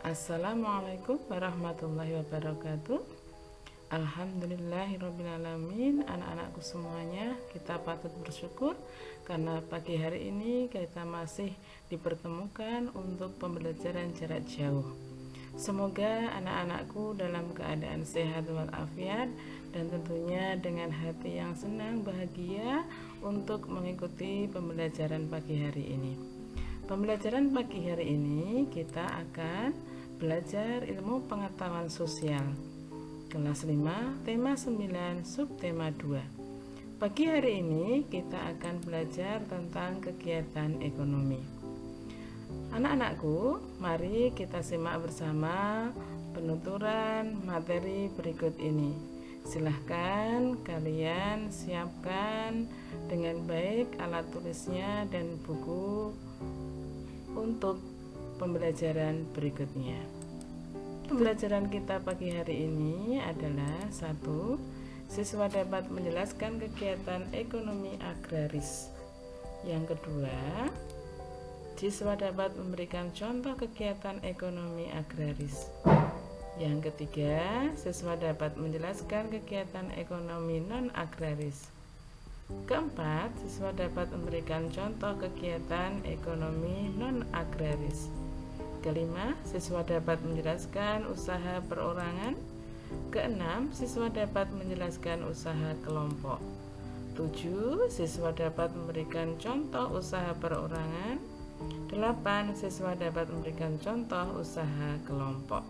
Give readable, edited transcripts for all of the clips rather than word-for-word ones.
Assalamualaikum warahmatullahi wabarakatuh. Alhamdulillahirrabbilalamin. Anak-anakku semuanya, kita patut bersyukur karena pagi hari ini kita masih dipertemukan untuk pembelajaran jarak jauh. Semoga anak-anakku dalam keadaan sehat walafiat dan tentunya dengan hati yang senang bahagia untuk mengikuti pembelajaran pagi hari ini. Pembelajaran pagi hari ini kita akan belajar ilmu pengetahuan sosial kelas 5 tema 9 subtema 2. Pagi hari ini kita akan belajar tentang kegiatan ekonomi. Anak-anakku, mari kita simak bersama penuturan materi berikut ini. Silahkan kalian siapkan dengan baik alat tulisnya dan buku untuk pembelajaran berikutnya. Pembelajaran kita pagi hari ini adalah 1. Siswa dapat menjelaskan kegiatan ekonomi agraris. Yang kedua, siswa dapat memberikan contoh kegiatan ekonomi agraris. Yang ketiga, siswa dapat menjelaskan kegiatan ekonomi non-agraris. Keempat, siswa dapat memberikan contoh kegiatan ekonomi non-agraris. Kelima, siswa dapat menjelaskan usaha perorangan. Keenam, siswa dapat menjelaskan usaha kelompok. 7, siswa dapat memberikan contoh usaha perorangan. 8, siswa dapat memberikan contoh usaha kelompok.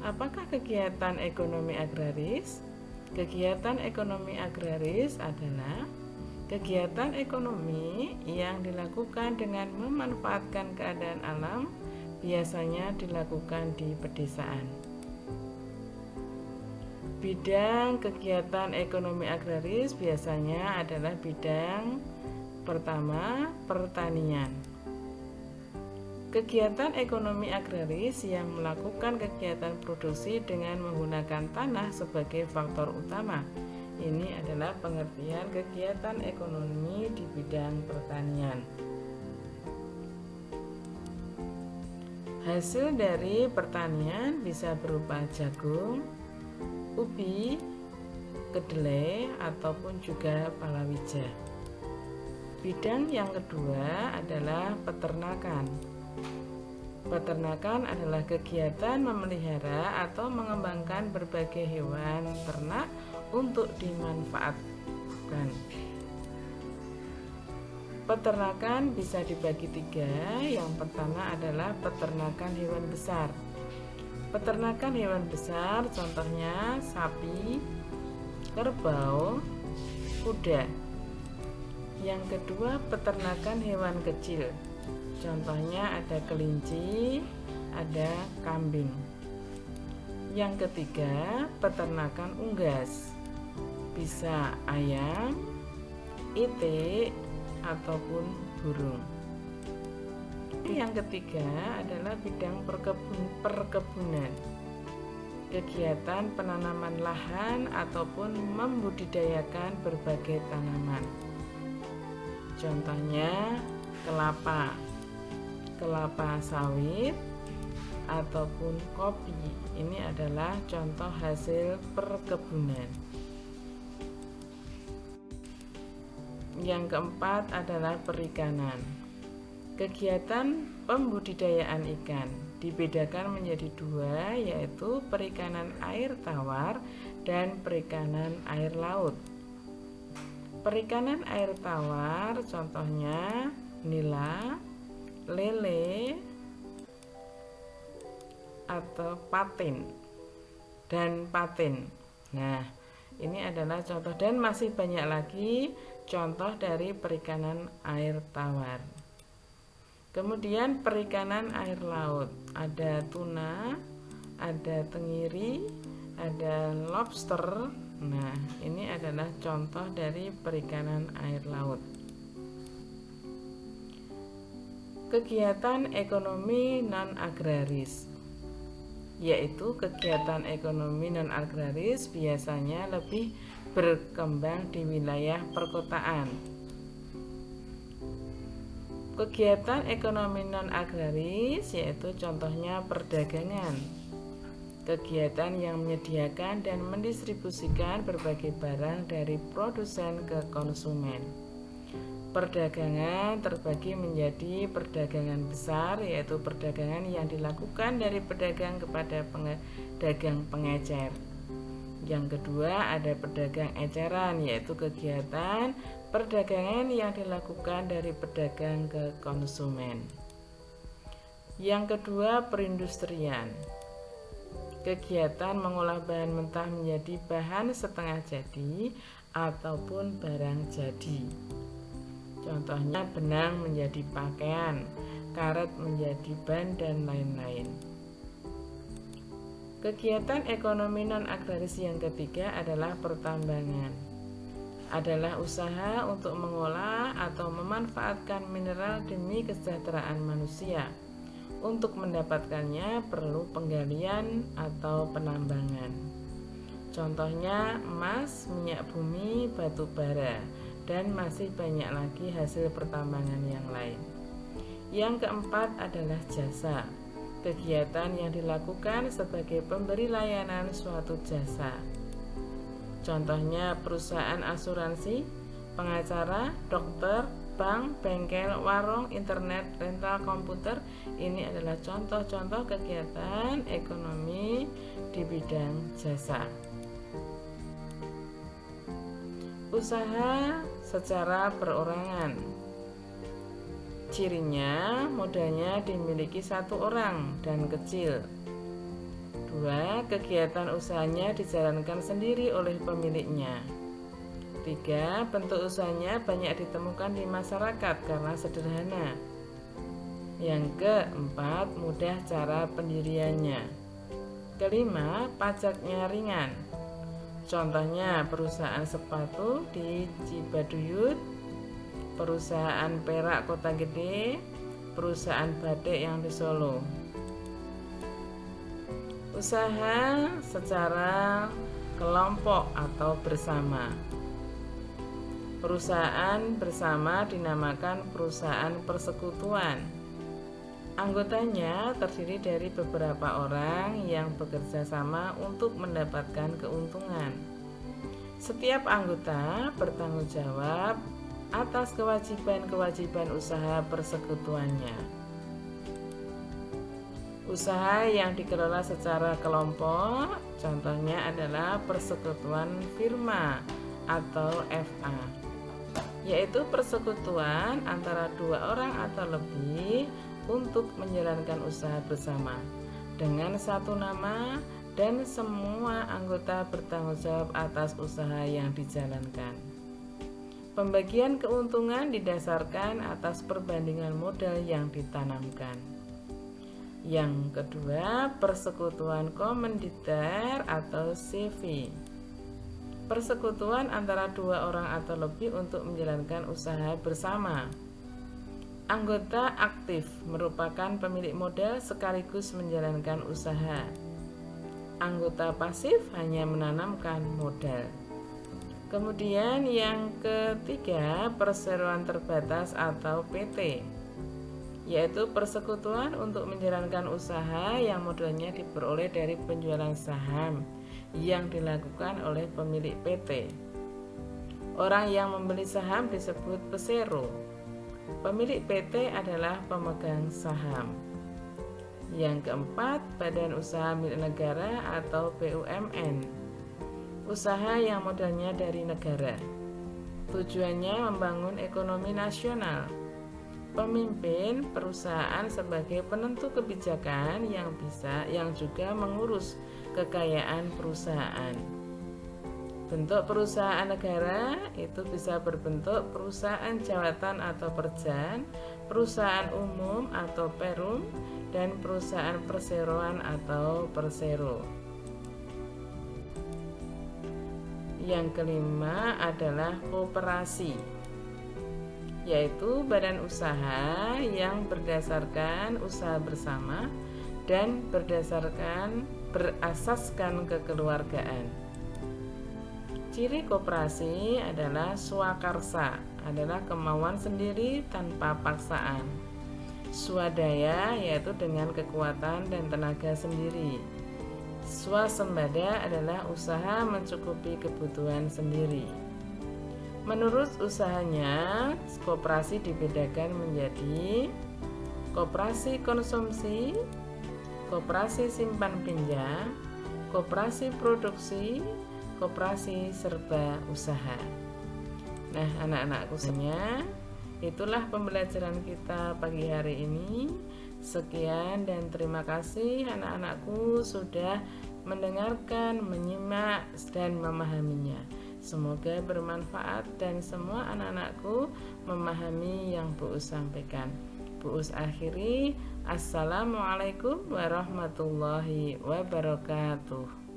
Apakah kegiatan ekonomi agraris? Kegiatan ekonomi agraris adalah kegiatan ekonomi yang dilakukan dengan memanfaatkan keadaan alam, biasanya dilakukan di pedesaan. Bidang kegiatan ekonomi agraris biasanya adalah bidang pertama, pertanian. Kegiatan ekonomi agraris yang melakukan kegiatan produksi dengan menggunakan tanah sebagai faktor utama. Ini adalah pengertian kegiatan ekonomi di bidang pertanian. Hasil dari pertanian bisa berupa jagung, ubi, kedelai, ataupun juga palawija. Bidang yang kedua adalah peternakan. Peternakan adalah kegiatan memelihara atau mengembangkan berbagai hewan ternak untuk dimanfaatkan. Peternakan bisa dibagi 3. Yang pertama adalah peternakan hewan besar. Peternakan hewan besar contohnya sapi, kerbau, kuda. Yang kedua, peternakan hewan kecil. Contohnya ada kelinci, ada kambing. Yang ketiga, peternakan unggas. Bisa ayam, itik, ataupun burung. Yang ketiga adalah bidang perkebunan. Kegiatan penanaman lahan ataupun membudidayakan berbagai tanaman. Contohnya kelapa sawit ataupun kopi. Ini adalah contoh hasil perkebunan. Yang keempat adalah perikanan. Kegiatan pembudidayaan ikan dibedakan menjadi 2, yaitu perikanan air tawar dan perikanan air laut. Perikanan air tawar contohnya nila, lele, atau patin dan patin. Nah, ini adalah contoh dan masih banyak lagi contoh dari perikanan air tawar. Kemudian perikanan air laut, ada tuna, ada tenggiri, ada lobster. Nah, ini adalah contoh dari perikanan air laut. Kegiatan ekonomi non-agraris, yaitu kegiatan ekonomi non-agraris biasanya lebih berkembang di wilayah perkotaan. Kegiatan ekonomi non-agraris yaitu contohnya perdagangan. Kegiatan yang menyediakan dan mendistribusikan berbagai barang dari produsen ke konsumen. Perdagangan terbagi menjadi perdagangan besar, yaitu perdagangan yang dilakukan dari pedagang kepada pedagang pengecer. Yang kedua ada pedagang eceran, yaitu kegiatan perdagangan yang dilakukan dari pedagang ke konsumen. Yang kedua perindustrian, kegiatan mengolah bahan mentah menjadi bahan setengah jadi ataupun barang jadi. Contohnya benang menjadi pakaian, karet menjadi ban, dan lain-lain. Kegiatan ekonomi non-agraris yang ketiga adalah pertambangan. Adalah usaha untuk mengolah atau memanfaatkan mineral demi kesejahteraan manusia. Untuk mendapatkannya perlu penggalian atau penambangan. Contohnya emas, minyak bumi, batu bara, dan masih banyak lagi hasil pertambangan yang lain. Yang keempat adalah jasa. Kegiatan yang dilakukan sebagai pemberi layanan suatu jasa. Contohnya perusahaan asuransi, pengacara, dokter, bank, bengkel, warung, internet, rental komputer. Ini adalah contoh-contoh kegiatan ekonomi di bidang jasa. Usaha secara perorangan. Cirinya, modalnya dimiliki satu orang dan kecil. 2. Kegiatan usahanya dijalankan sendiri oleh pemiliknya. 3. Bentuk usahanya banyak ditemukan di masyarakat karena sederhana. Yang keempat, mudah cara pendiriannya. Kelima, pajaknya ringan. Contohnya perusahaan sepatu di Cibaduyut, perusahaan perak Kota Gede, perusahaan batik yang di Solo. Usaha secara kelompok atau bersama. Perusahaan bersama dinamakan perusahaan persekutuan. Anggotanya terdiri dari beberapa orang yang bekerja sama untuk mendapatkan keuntungan. Setiap anggota bertanggung jawab atas kewajiban-kewajiban usaha persekutuannya. Usaha yang dikelola secara kelompok, contohnya adalah persekutuan firma atau FA, yaitu persekutuan antara 2 orang atau lebih untuk menjalankan usaha bersama dengan satu nama dan semua anggota bertanggung jawab atas usaha yang dijalankan. Pembagian keuntungan didasarkan atas perbandingan modal yang ditanamkan. Yang kedua, persekutuan komanditer atau CV. Persekutuan antara 2 orang atau lebih untuk menjalankan usaha bersama. Anggota aktif merupakan pemilik modal sekaligus menjalankan usaha. Anggota pasif hanya menanamkan modal. Kemudian yang ketiga, perseroan terbatas atau PT, yaitu persekutuan untuk menjalankan usaha yang modalnya diperoleh dari penjualan saham yang dilakukan oleh pemilik PT. Orang yang membeli saham disebut pesero. Pemilik PT adalah pemegang saham. Yang keempat, badan usaha milik negara atau BUMN. Usaha yang modalnya dari negara. Tujuannya membangun ekonomi nasional. Pemimpin perusahaan sebagai penentu kebijakan yang juga mengurus kekayaan perusahaan. Bentuk perusahaan negara itu bisa berbentuk perusahaan jawatan atau perjan, perusahaan umum atau perum, dan perusahaan perseroan atau persero. Yang kelima adalah koperasi, yaitu badan usaha yang berdasarkan usaha bersama dan berasaskan kekeluargaan. Ciri koperasi adalah swakarsa adalah kemauan sendiri tanpa paksaan. Swadaya yaitu dengan kekuatan dan tenaga sendiri. Swasembada adalah usaha mencukupi kebutuhan sendiri. Menurut usahanya, koperasi dibedakan menjadi koperasi konsumsi, koperasi simpan pinjam, koperasi produksi, koperasi serba usaha. Nah, anak-anakku semuanya, itulah pembelajaran kita pagi hari ini. Sekian dan terima kasih anak-anakku sudah mendengarkan, menyimak, dan memahaminya. Semoga bermanfaat dan semua anak-anakku memahami yang Bu Us sampaikan. Bu Us akhiri, Assalamualaikum warahmatullahi wabarakatuh.